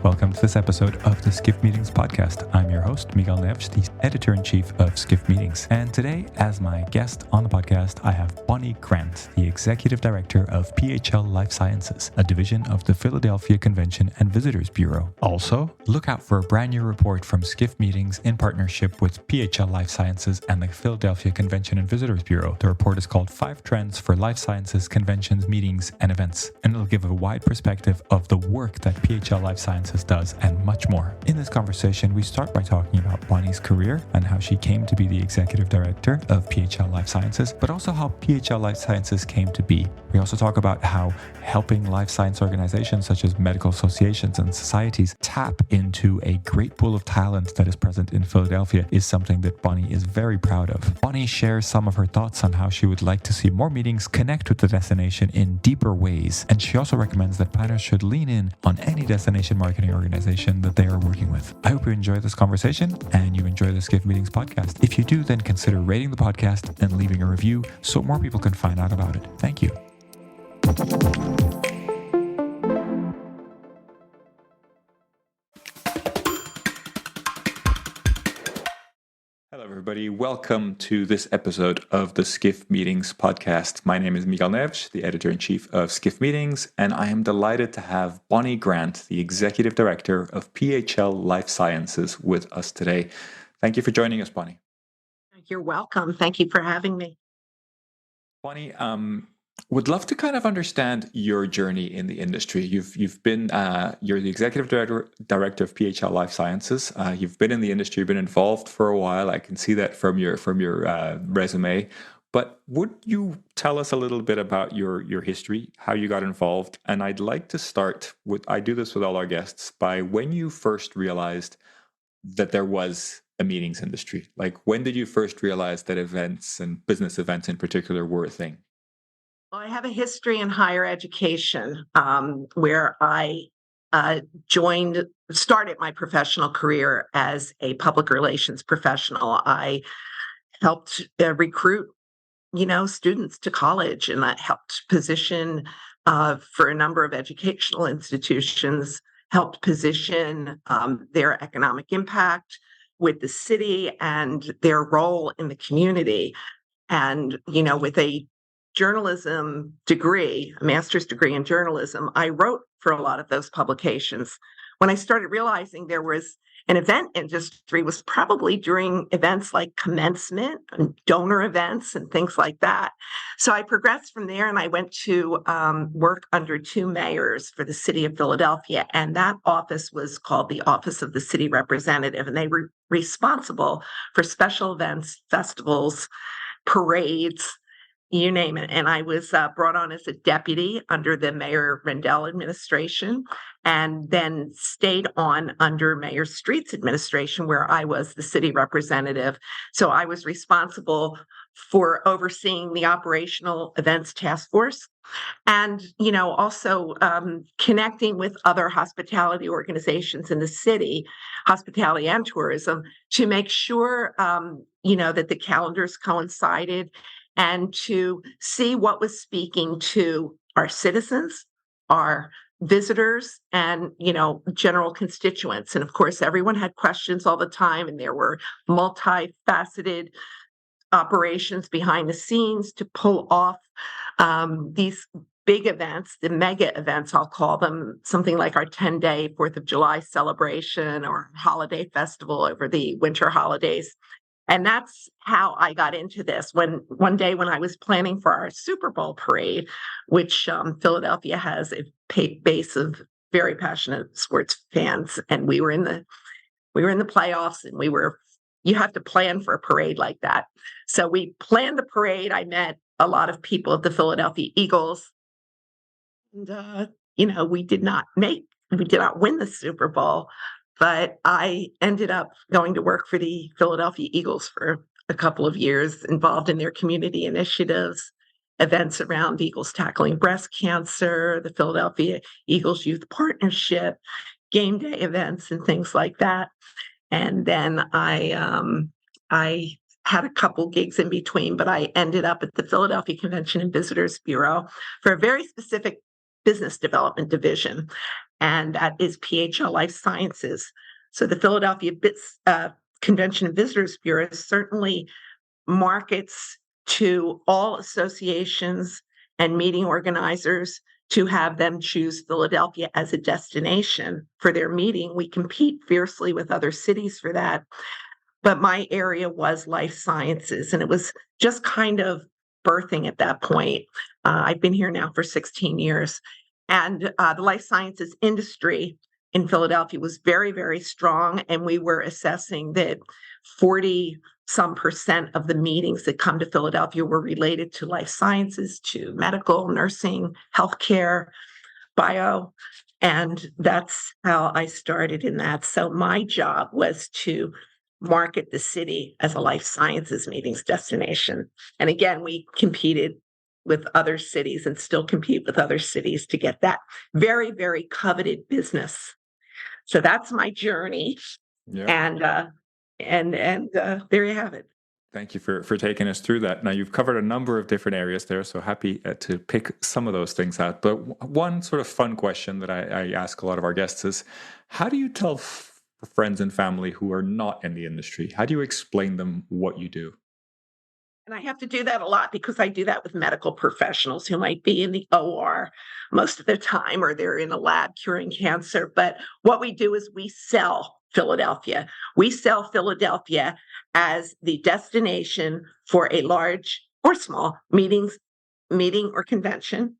Welcome to this episode of the Skiff Meetings podcast. I'm your host, Miguel Neves, the editor-in-chief of Skiff Meetings. And today, as my guest on the podcast, I have Bonnie Grant, the executive director of PHL Life Sciences, a division of the Philadelphia Convention and Visitors Bureau. Also, look out for a brand new report from Skiff Meetings in partnership with PHL Life Sciences and the Philadelphia Convention and Visitors Bureau. The report is called 5 Trends for Life Sciences Conventions, Meetings, and Events, and it'll give a wide perspective of the work that PHL Life Sciences does and much more. In this conversation, we start by talking about Bonnie's career and how she came to be the executive director of PHL Life Sciences, but also how PHL Life Sciences came to be. We also talk about how helping life science organizations such as medical associations and societies tap into a great pool of talent that is present in Philadelphia is something that Bonnie is very proud of. Bonnie shares some of her thoughts on how she would like to see more meetings connect with the destination in deeper ways, and she also recommends that planners should lean in on any destination marketing organization that they are working with. I hope you enjoy this conversation and you enjoy the Skiff Meetings podcast. If you do, then consider rating the podcast and leaving a review so more people can find out about it. Thank you. Hello, everybody. Welcome to this episode of the Skiff Meetings podcast. My name is Miguel Neves, the editor-in-chief of Skiff Meetings, and I am delighted to have Bonnie Grant, the executive director of PHL Life Sciences, with us today. Thank you for joining us, Bonnie. You're welcome. Thank you for having me. Bonnie, would love to kind of understand your journey in the industry. You've been you're the executive director of PHL Life Sciences. You've been in the industry, you've been involved for a while. I can see that from your resume. But would you tell us a little bit about your history, how you got involved? And I'd like to start with, I do this with all our guests, by when you first realized that there was a meetings industry. Like, when did you first realize that events and business events in particular were a thing? Well, I have a history in higher education where I started my professional career as a public relations professional. I helped recruit, students to college, and I helped position for a number of educational institutions, helped position their economic impact with the city and their role in the community. And, with a journalism degree, a master's degree in journalism, I wrote for a lot of those publications. When I started realizing there was an event industry was probably during events like commencement and donor events and things like that. So I progressed from there, and I went to work under 2 mayors for the city of Philadelphia. And that office was called the Office of the City Representative. And they were responsible for special events, festivals, parades, you name it. And I was brought on as a deputy under the Mayor Rendell administration, and then stayed on under Mayor Street's administration, where I was the city representative. So I was responsible for overseeing the operational events task force, and also connecting with other hospitality organizations in the city, hospitality and tourism, to make sure that the calendars coincided, and to see what was speaking to our citizens, our visitors, and, general constituents. And of course, everyone had questions all the time, and there were multifaceted operations behind the scenes to pull off these big events, the mega events, I'll call them, something like our 10-day 4th of July celebration or holiday festival over the winter holidays. And that's how I got into this. One day when I was planning for our Super Bowl parade, which Philadelphia has a base of very passionate sports fans, and we were in the playoffs, and you have to plan for a parade like that. So we planned the parade. I met a lot of people at the Philadelphia Eagles, and we did not win the Super Bowl. But I ended up going to work for the Philadelphia Eagles for a couple of years, involved in their community initiatives, events around Eagles tackling breast cancer, the Philadelphia Eagles Youth Partnership, game day events, and things like that. And then I had a couple gigs in between, but I ended up at the Philadelphia Convention and Visitors Bureau for a very specific business development division. and that is PHL Life Sciences. So the Philadelphia Convention and Visitors Bureau certainly markets to all associations and meeting organizers to have them choose Philadelphia as a destination for their meeting. We compete fiercely with other cities for that. But my area was life sciences, and it was just kind of birthing at that point. I've been here now for 16 years, and the life sciences industry in Philadelphia was very, very strong, and we were assessing that 40 some percent of the meetings that come to Philadelphia were related to life sciences, to medical, nursing, healthcare, bio. And that's how I started in that. So my job was to market the city as a life sciences meetings destination. And again, we competed with other cities and still compete with other cities to get that very, very coveted business. So that's my journey. Yeah. And there you have it. Thank you for taking us through that. Now, you've covered a number of different areas there, so happy to pick some of those things out. But one sort of fun question that I ask a lot of our guests is, how do you tell friends and family who are not in the industry? How do you explain them what you do? And I have to do that a lot because I do that with medical professionals who might be in the OR most of the time, or they're in a lab curing cancer. But what we do is we sell Philadelphia. We sell Philadelphia as the destination for a large or small meeting or convention.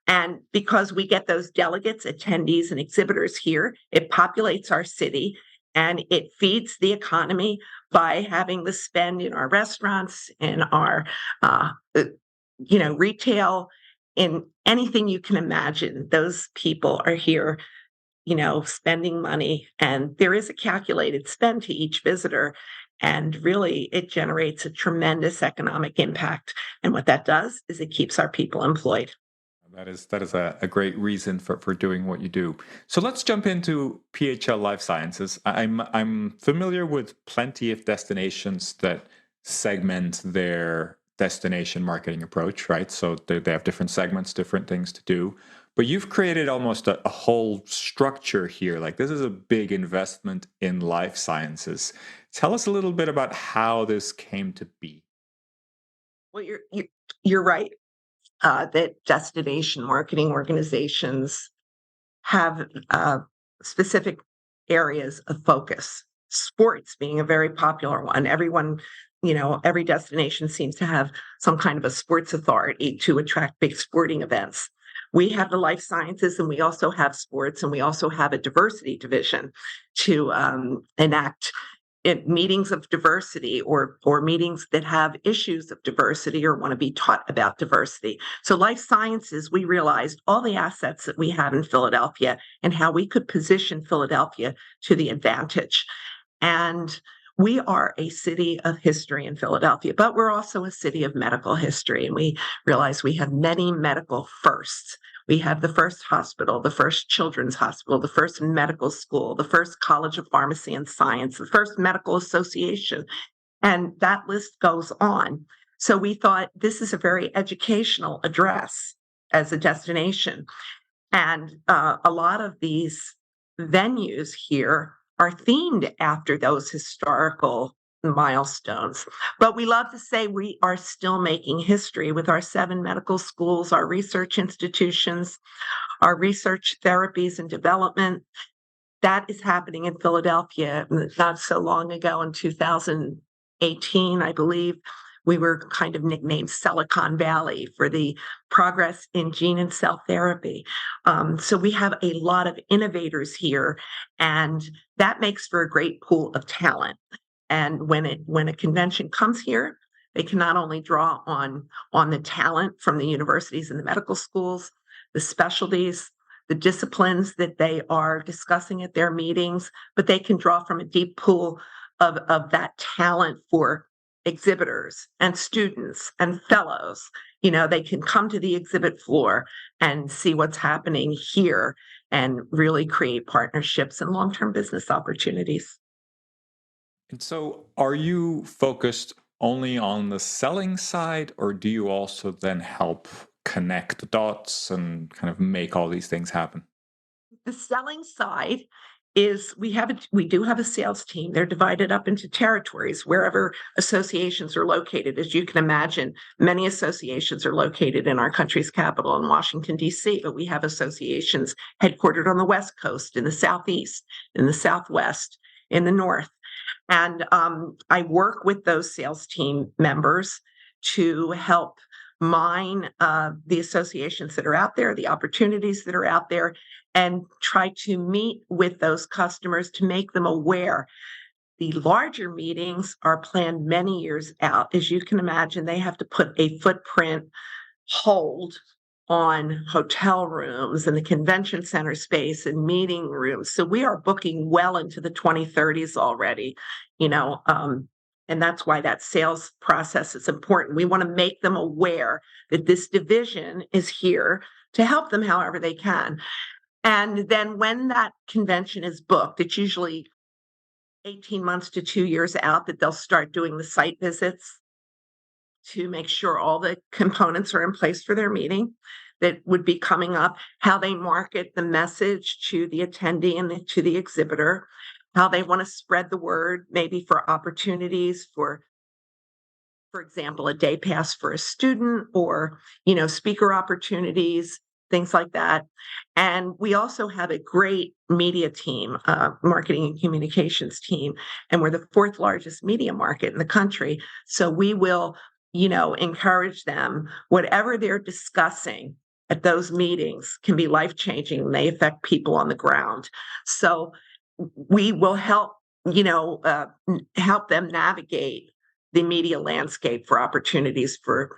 And because we get those delegates, attendees, and exhibitors here, it populates our city and it feeds the economy by having the spend in our restaurants, in our, retail, in anything you can imagine. Those people are here, spending money, and there is a calculated spend to each visitor. And really, it generates a tremendous economic impact. And what that does is it keeps our people employed. That is a great reason for doing what you do. So let's jump into PHL Life Sciences. I'm familiar with plenty of destinations that segment their destination marketing approach, right? So they have different segments, different things to do. But you've created almost a whole structure here. Like, this is a big investment in life sciences. Tell us a little bit about how this came to be. Well, you're right. That destination marketing organizations have specific areas of focus. Sports being a very popular one. Everyone, every destination seems to have some kind of a sports authority to attract big sporting events. We have the life sciences, and we also have sports, and we also have a diversity division to enact meetings of diversity, or meetings that have issues of diversity or want to be taught about diversity. So life sciences, we realized all the assets that we have in Philadelphia and how we could position Philadelphia to the advantage. And we are a city of history in Philadelphia, but we're also a city of medical history. And we realize we have many medical firsts. We have the first hospital, the first children's hospital, the first medical school, the first College of Pharmacy and Science, the first medical association, and that list goes on. So we thought this is a very educational address as a destination. And a lot of these venues here are themed after those historical milestones. But we love to say we are still making history with our 7 medical schools, our research institutions, our research therapies and development. That is happening in Philadelphia. Not so long ago, in 2018, I believe, we were kind of nicknamed Silicon Valley for the progress in gene and cell therapy. So we have a lot of innovators here, and that makes for a great pool of talent. And when a convention comes here, they can not only draw on the talent from the universities and the medical schools, the specialties, the disciplines that they are discussing at their meetings, but they can draw from a deep pool of that talent for exhibitors and students and fellows. They can come to the exhibit floor and see what's happening here and really create partnerships and long-term business opportunities. And so, are you focused only on the selling side, or do you also then help connect the dots and kind of make all these things happen? The selling side is we do have a sales team. They're divided up into territories wherever associations are located. As you can imagine, many associations are located in our country's capital in Washington, D.C., but we have associations headquartered on the West Coast, in the Southeast, in the Southwest, in the North. And I work with those sales team members to help mine the associations that are out there, the opportunities that are out there, and try to meet with those customers to make them aware. The larger meetings are planned many years out. As you can imagine, they have to put a footprint hold on hotel rooms and the convention center space and meeting rooms. So we are booking well into the 2030s already, you know, and that's why that sales process is important. We want to make them aware that this division is here to help them however they can. And then when that convention is booked, it's usually 18 months to 2 years out that they'll start doing the site visits to make sure all the components are in place for their meeting that would be coming up, how they market the message to the attendee and to the exhibitor, how they want to spread the word, maybe for opportunities for example, a day pass for a student or, speaker opportunities, things like that. And we also have a great media team, marketing and communications team, and we're the fourth largest media market in the country. So we will, encourage them, whatever they're discussing at those meetings can be life-changing and they affect people on the ground. So we will help them navigate the media landscape for opportunities for,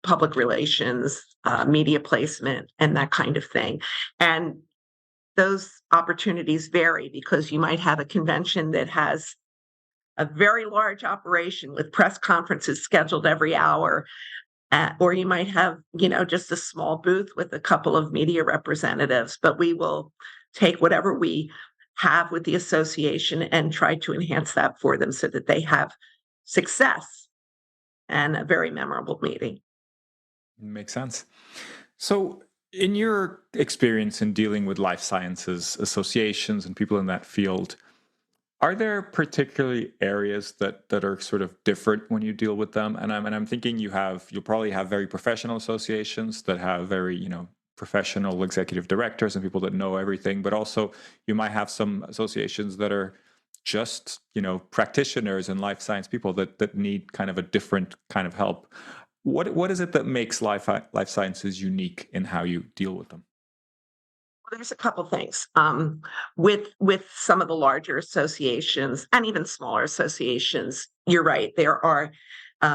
public relations, media placement, and that kind of thing. And those opportunities vary because you might have a convention that has a very large operation with press conferences scheduled every hour, or you might have, just a small booth with a couple of media representatives. But we will take whatever we have with the association and try to enhance that for them so that they have success and a very memorable meeting. Makes sense. So, in your experience in dealing with life sciences associations and people in that field, are there particularly areas that are sort of different when you deal with them? And I'm thinking you'll probably have very professional associations that have very, professional executive directors and people that know everything, but also you might have some associations that are just, practitioners and life science people that need kind of a different kind of help. What is it that makes life sciences unique in how you deal with them? Well, there's a couple things. With some of the larger associations and even smaller associations, you're right. There are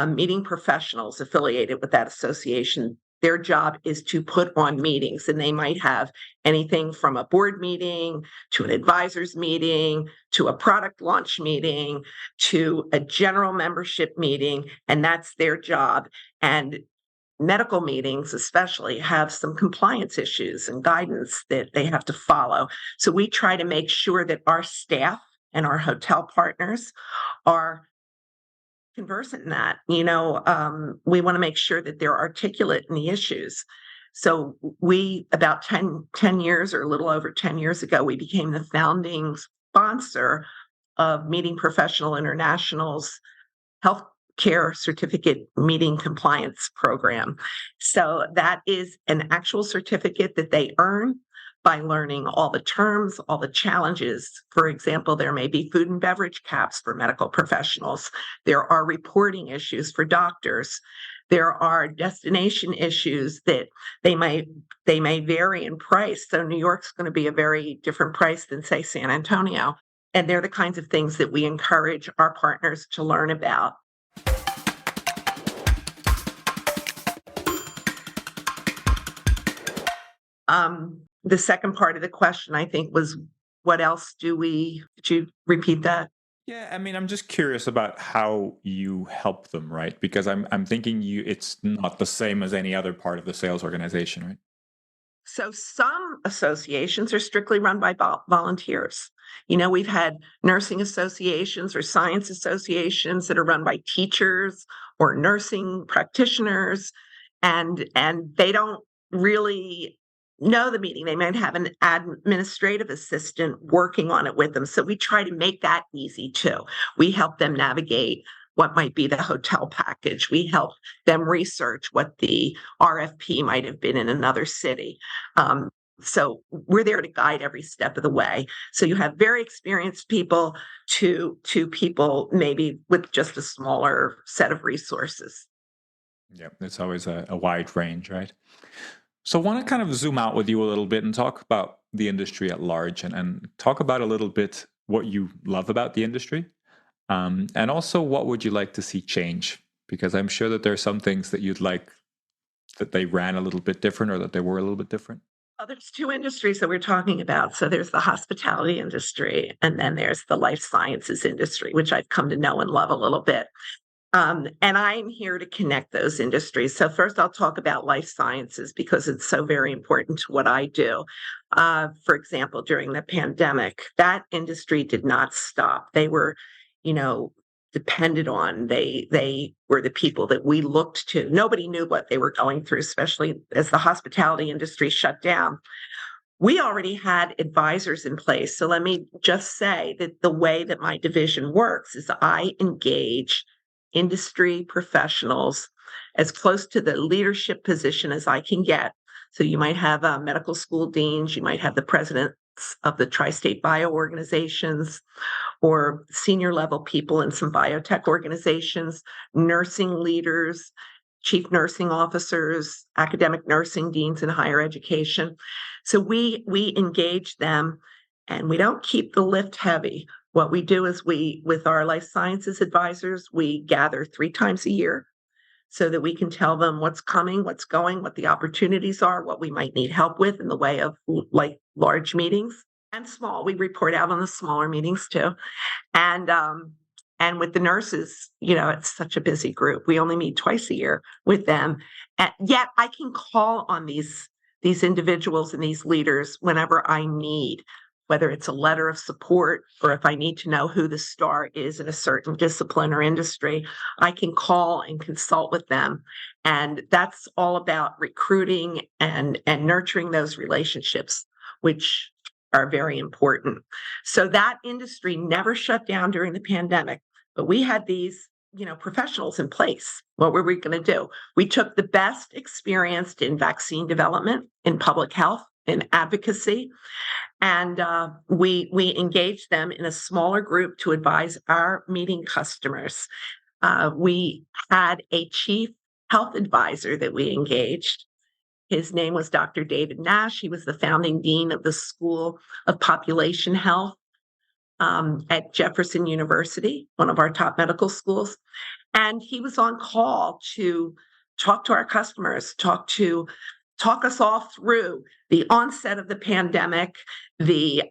meeting professionals affiliated with that association. Their job is to put on meetings, and they might have anything from a board meeting to an advisors meeting to a product launch meeting to a general membership meeting, and that's their job. And medical meetings especially have some compliance issues and guidance that they have to follow. So we try to make sure that our staff and our hotel partners are conversant in that. We want to make sure that they're articulate in the issues. So we, about 10 years or a little over 10 years ago, we became the founding sponsor of Meeting Professional International's healthcare certificate meeting compliance program. So that is an actual certificate that they earn by learning all the terms, all the challenges. For example, there may be food and beverage caps for medical professionals. There are reporting issues for doctors. There are destination issues that they may vary in price. So New York's going to be a very different price than, say, San Antonio. And they're the kinds of things that we encourage our partners to learn about. The second part of the question, I think, was what else could you repeat that? Yeah, I mean, I'm just curious about how you help them, right? Because I'm thinking it's not the same as any other part of the sales organization, right? So some associations are strictly run by volunteers. We've had nursing associations or science associations that are run by teachers or nursing practitioners, and they don't really know the meeting. They might have an administrative assistant working on it with them. So we try to make that easy too. We help them navigate what might be the hotel package. We help them research what the RFP might have been in another city. So we're there to guide every step of the way. So you have very experienced people to people maybe with just a smaller set of resources. Yeah, it's always a wide range, right? So I want to kind of zoom out with you a little bit and talk about the industry at large and talk about a little bit what you love about the industry. And also what would you like to see change? Because I'm sure that there are some things that you'd like that they ran a little bit different or that they were a little bit different. Well, there's two industries that we're talking about. So there's the hospitality industry, and then there's the life sciences industry, which I've come to know and love a little bit. And I'm here to connect those industries. So first, I'll talk about life sciences because it's so very important to what I do. For example, during the pandemic, that industry did not stop. They were, you know, depended on. They were the people that we looked to. Nobody knew what they were going through, especially as the hospitality industry shut down. We already had advisors in place. So let me just say that the way that my division works is I engage industry professionals as close to the leadership position as I can get. So you might have medical school deans, you might have the presidents of the tri-state bio organizations, or senior level people in some biotech organizations, nursing leaders, chief nursing officers, academic nursing deans in higher education. So we engage them, and we don't keep the lift heavy. What we do is with our life sciences advisors, we gather 3 times a year so that we can tell them what's coming, what's going, what the opportunities are, what we might need help with in the way of like large meetings and small. We report out on the smaller meetings too. And with the nurses, it's such a busy group. We only meet twice a year with them. And yet I can call on these individuals and these leaders whenever I need, whether it's a letter of support or if I need to know who the star is in a certain discipline or industry, I can call and consult with them. And that's all about recruiting and nurturing those relationships, which are very important. So that industry never shut down during the pandemic, but we had these professionals in place. What were we going to do? We took the best experienced in vaccine development, in public health, in advocacy, and we engaged them in a smaller group to advise our meeting customers. We had a chief health advisor that we engaged. His name was Dr. David Nash. He was the founding dean of the School of Population Health at Jefferson University, one of our top medical schools. And he was on call to talk to our customers, talk us all through the onset of the pandemic, the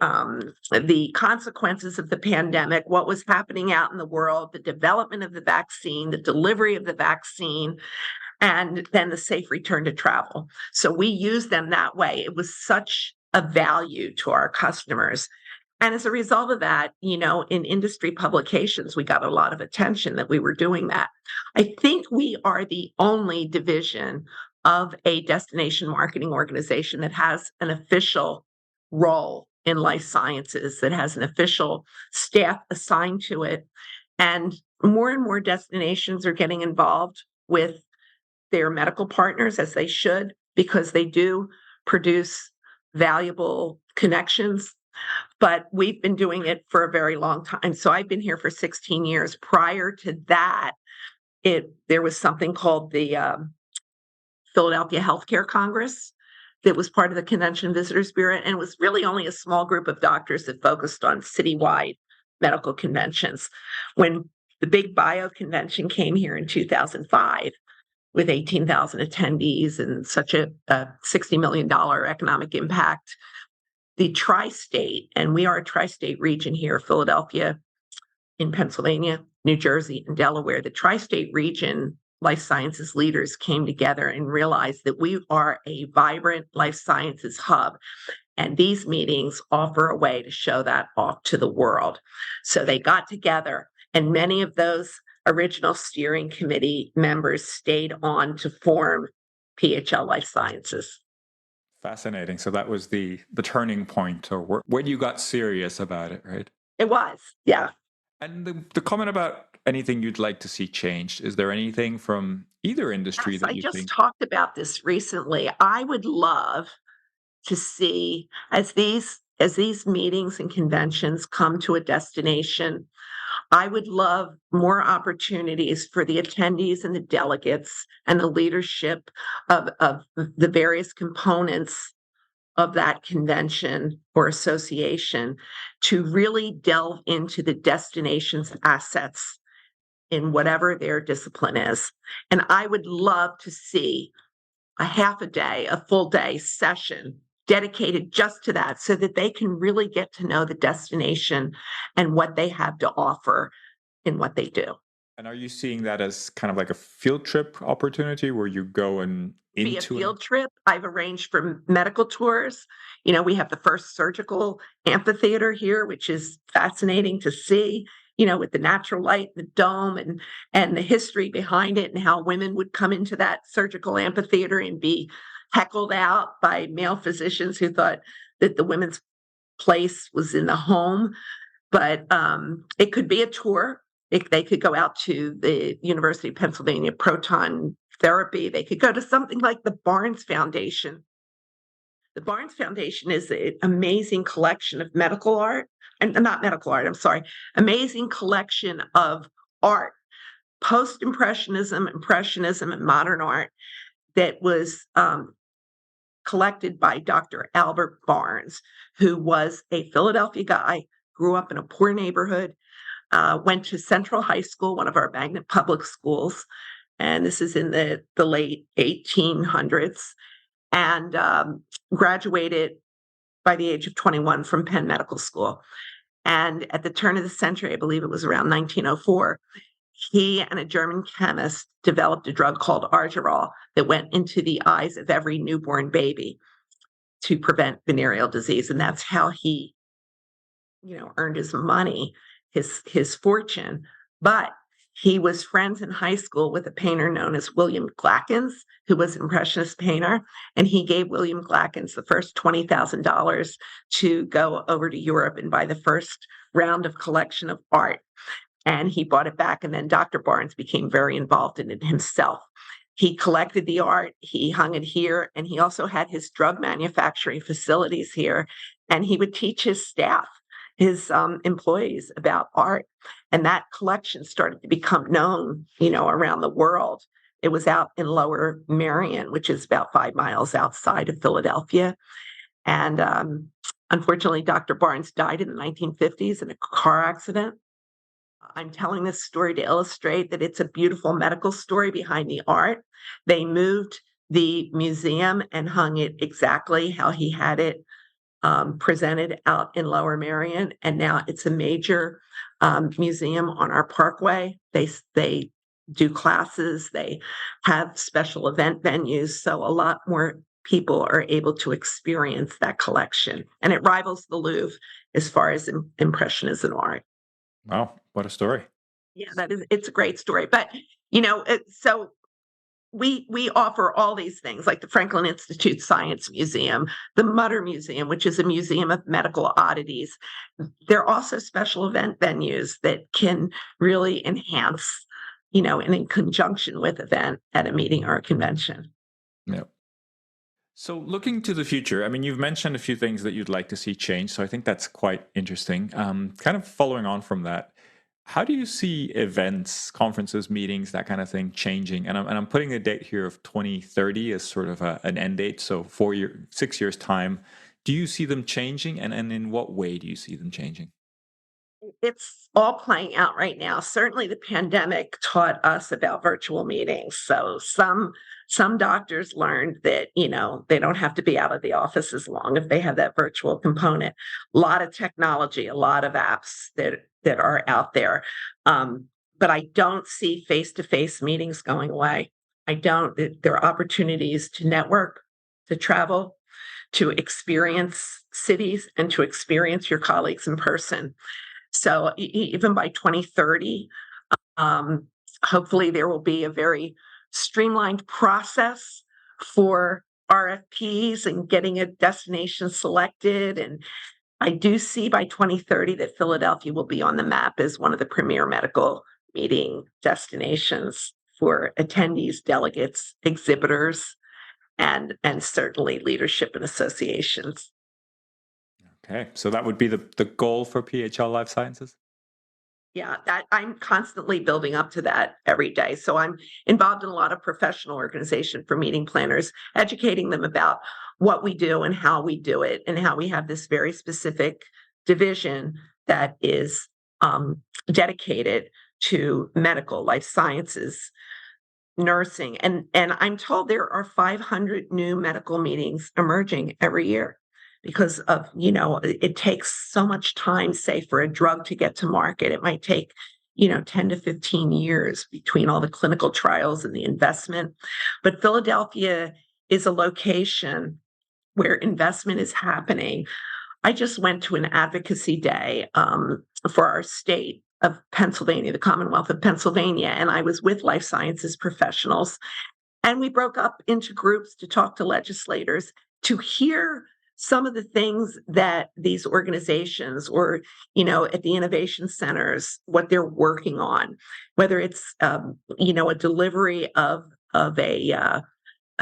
consequences of the pandemic, what was happening out in the world, the development of the vaccine, the delivery of the vaccine, and then the safe return to travel. So we use them that way. It was such a value to our customers. And as a result of that, in industry publications, we got a lot of attention that we were doing that. I think we are the only division of a destination marketing organization that has an official role in life sciences, that has an official staff assigned to it. And more destinations are getting involved with their medical partners, as they should, because they do produce valuable connections. But we've been doing it for a very long time. So I've been here for 16 years. Prior to that, there was something called the Philadelphia Healthcare Congress that was part of the Convention and Visitors Bureau. And it was really only a small group of doctors that focused on citywide medical conventions. When the big bio convention came here in 2005, with 18,000 attendees and such a $60 million economic impact, the tri-state, and we are a tri-state region here, Philadelphia, in Pennsylvania, New Jersey, and Delaware, the tri-state region life sciences leaders came together and realized that we are a vibrant life sciences hub. And these meetings offer a way to show that off to the world. So they got together, and many of those original steering committee members stayed on to form PHL Life Sciences. Fascinating. So that was the turning point, or when you got serious about it, right? It was, yeah. And the comment about anything you'd like to see changed, is there anything from either industry Yes, that I you just think? talked about this recently. I would love to see as these meetings and conventions come to a destination, I would love more opportunities for the attendees and the delegates and the leadership of the various components of that convention or association to really delve into the destination's assets in whatever their discipline is. And I would love to see a half a day, a full day session dedicated just to that so that they can really get to know the destination and what they have to offer in what they do. And are you seeing that as kind of like a field trip opportunity where you go and Be a into an? field trip. I've arranged for medical tours. We have the first surgical amphitheater here, which is fascinating to see, with the natural light, the dome, and the history behind it, and how women would come into that surgical amphitheater and be heckled out by male physicians who thought that the women's place was in the home. But it could be a tour. They could go out to the University of Pennsylvania proton therapy. They could go to something like the Barnes Foundation. The Barnes Foundation is an amazing collection of medical art, and not medical art, I'm sorry, amazing collection of art, post Impressionism, Impressionism, and modern art that was collected by Dr. Albert Barnes, who was a Philadelphia guy, grew up in a poor neighborhood, went to Central High School, one of our magnet public schools, and this is in the late 1800s, and graduated by the age of 21 from Penn Medical School. And at the turn of the century, I believe it was around 1904, he and a German chemist developed a drug called Argerol that went into the eyes of every newborn baby to prevent venereal disease. And that's how he, earned his money, his fortune. But he was friends in high school with a painter known as William Glackens, who was an Impressionist painter. And he gave William Glackens the first $20,000 to go over to Europe and buy the first round of collection of art. And he bought it back. And then Dr. Barnes became very involved in it himself. He collected the art, he hung it here, and he also had his drug manufacturing facilities here. And he would teach his staff, his employees about art. And that collection started to become known, around the world. It was out in Lower Merion, which is about 5 miles outside of Philadelphia. And unfortunately, Dr. Barnes died in the 1950s in a car accident. I'm telling this story to illustrate that it's a beautiful medical story behind the art. They moved the museum and hung it exactly how he had it presented out in Lower Merion, and now it's a major museum on our parkway. They do classes, they have special event venues, so a lot more people are able to experience that collection, and it rivals the Louvre as far as impressionism art. Wow, what a story. Yeah, it's a great story. But, so we offer all these things like the Franklin Institute Science Museum, the Mutter Museum, which is a museum of medical oddities. There are also special event venues that can really enhance, and in conjunction with event at a meeting or a convention. Yeah. So looking to the future, I mean, you've mentioned a few things that you'd like to see change. So I think that's quite interesting. Kind of following on from that, how do you see events, conferences, meetings, that kind of thing changing? And I'm putting a date here of 2030 as sort of an end date. So 6 years time. Do you see them changing? And in what way do you see them changing? It's all playing out right now. Certainly the pandemic taught us about virtual meetings. So some doctors learned that, they don't have to be out of the office as long if they have that virtual component. A lot of technology, a lot of apps that are out there. But I don't see face-to-face meetings going away. I don't. There are opportunities to network, to travel, to experience cities, and to experience your colleagues in person. So even by 2030, um, hopefully there will be a very streamlined process for RFPs and getting a destination selected. And I do see by 2030 that Philadelphia will be on the map as one of the premier medical meeting destinations for attendees, delegates, exhibitors, and certainly leadership and associations. Okay, so that would be the goal for PHL Life Sciences? Yeah, that I'm constantly building up to that every day. So I'm involved in a lot of professional organization for meeting planners, educating them about what we do and how we do it, and how we have this very specific division that is dedicated to medical life sciences, nursing, and I'm told there are 500 new medical meetings emerging every year because of, it takes so much time, say, for a drug to get to market. It might take 10 to 15 years between all the clinical trials and the investment. But Philadelphia is a location where investment is happening. I just went to an advocacy day for our state of Pennsylvania, the Commonwealth of Pennsylvania, and I was with life sciences professionals. And we broke up into groups to talk to legislators to hear some of the things that these organizations, or at the innovation centers, what they're working on, whether it's a delivery of a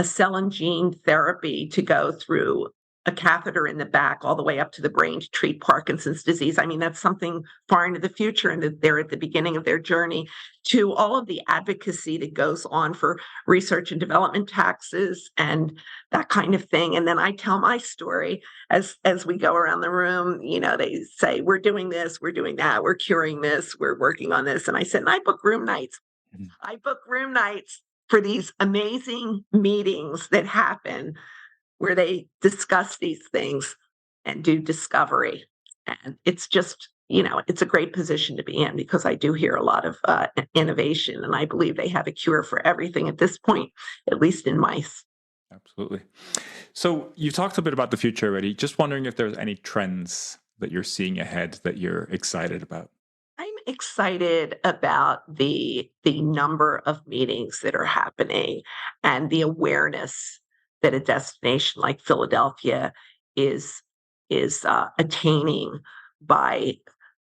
cell and gene therapy to go through a catheter in the back all the way up to the brain to treat Parkinson's disease. I mean, that's something far into the future, and that they're at the beginning of their journey, to all of the advocacy that goes on for research and development taxes and that kind of thing. And then I tell my story as we go around the room. They say, we're doing this, we're doing that, we're curing this, we're working on this. And I said, and I book room nights. Mhm. I book room nights for these amazing meetings that happen where they discuss these things and do discovery. And it's just, it's a great position to be in, because I do hear a lot of innovation, and I believe they have a cure for everything at this point, at least in mice. Absolutely. So you talked a bit about the future already. Just wondering if there's any trends that you're seeing ahead that you're excited about. I'm excited about the number of meetings that are happening, and the awareness that a destination like Philadelphia is attaining, by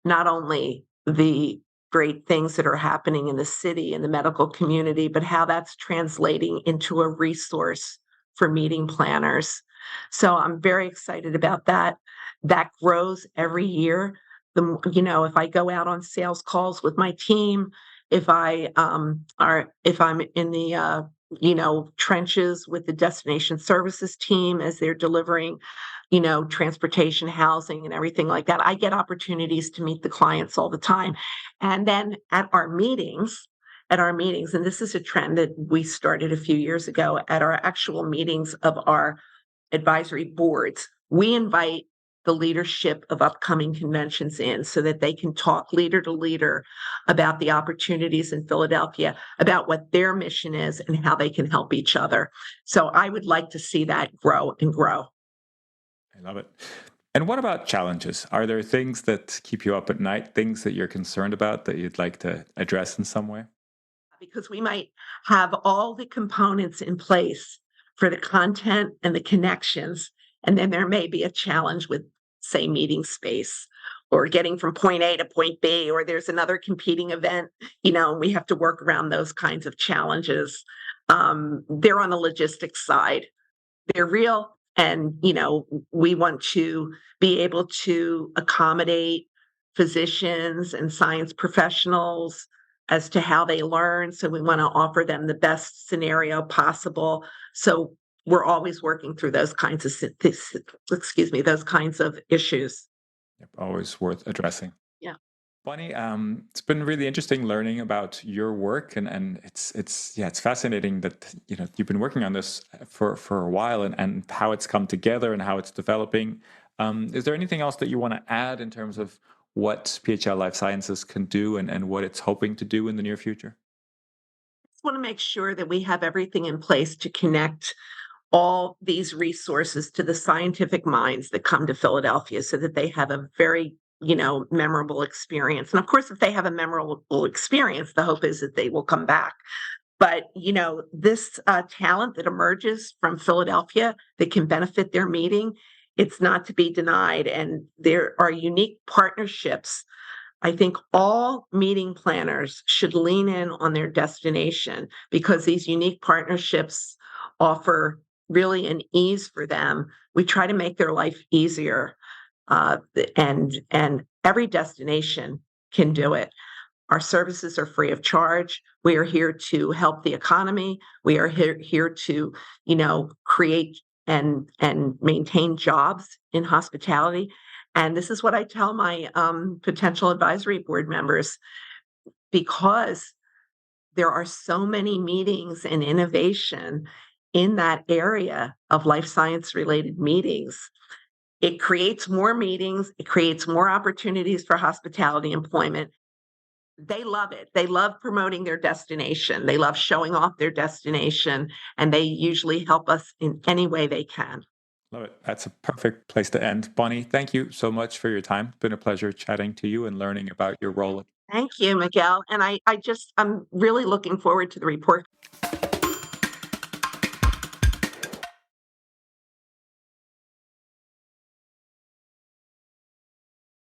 not only the great things that are happening in the city and the medical community, but how that's translating into a resource for meeting planners. So I'm very excited about that. That grows every year. If I go out on sales calls with my team, if I'm in the trenches with the destination services team as they're delivering, transportation, housing, and everything like that, I get opportunities to meet the clients all the time. And then at our meetings, and this is a trend that we started a few years ago, at our actual meetings of our advisory boards, we invite the leadership of upcoming conventions in, so that they can talk leader to leader about the opportunities in Philadelphia, about what their mission is and how they can help each other. So I would like to see that grow and grow. I love it. And what about challenges? Are there things that keep you up at night, things that you're concerned about that you'd like to address in some way? Because we might have all the components in place for the content and the connections, and then there may be a challenge with, say, meeting space, or getting from point A to point B, or there's another competing event, and we have to work around those kinds of challenges. They're on the logistics side. They're real, and we want to be able to accommodate physicians and science professionals as to how they learn. So we want to offer them the best scenario possible. So we're always working through those kinds of those kinds of issues. Yep, always worth addressing. Yeah. Bonnie, it's been really interesting learning about your work, and it's fascinating that you've been working on this for a while, and how it's come together and how it's developing. Is there anything else that you want to add in terms of what PHL Life Sciences can do, and what it's hoping to do in the near future? Just want to make sure that we have everything in place to connect all these resources to the scientific minds that come to Philadelphia, so that they have a very, memorable experience. And of course, if they have a memorable experience, the hope is that they will come back. But, this talent that emerges from Philadelphia that can benefit their meeting, it's not to be denied. And there are unique partnerships. I think all meeting planners should lean in on their destination because these unique partnerships offer really an ease for them. We try to make their life easier, and every destination can do it. Our services are free of charge. We are here to help the economy. We are here to, create and maintain jobs in hospitality. And this is what I tell my potential advisory board members because there are so many meetings and innovation in that area of life science related meetings. It creates more meetings, it creates more opportunities for hospitality employment. They love it. They love promoting their destination. They love showing off their destination, and they usually help us in any way they can. Love it. That's a perfect place to end. Bonnie, thank you so much for your time. It's been a pleasure chatting to you and learning about your role. Thank you, Miguel. And I'm really looking forward to the report.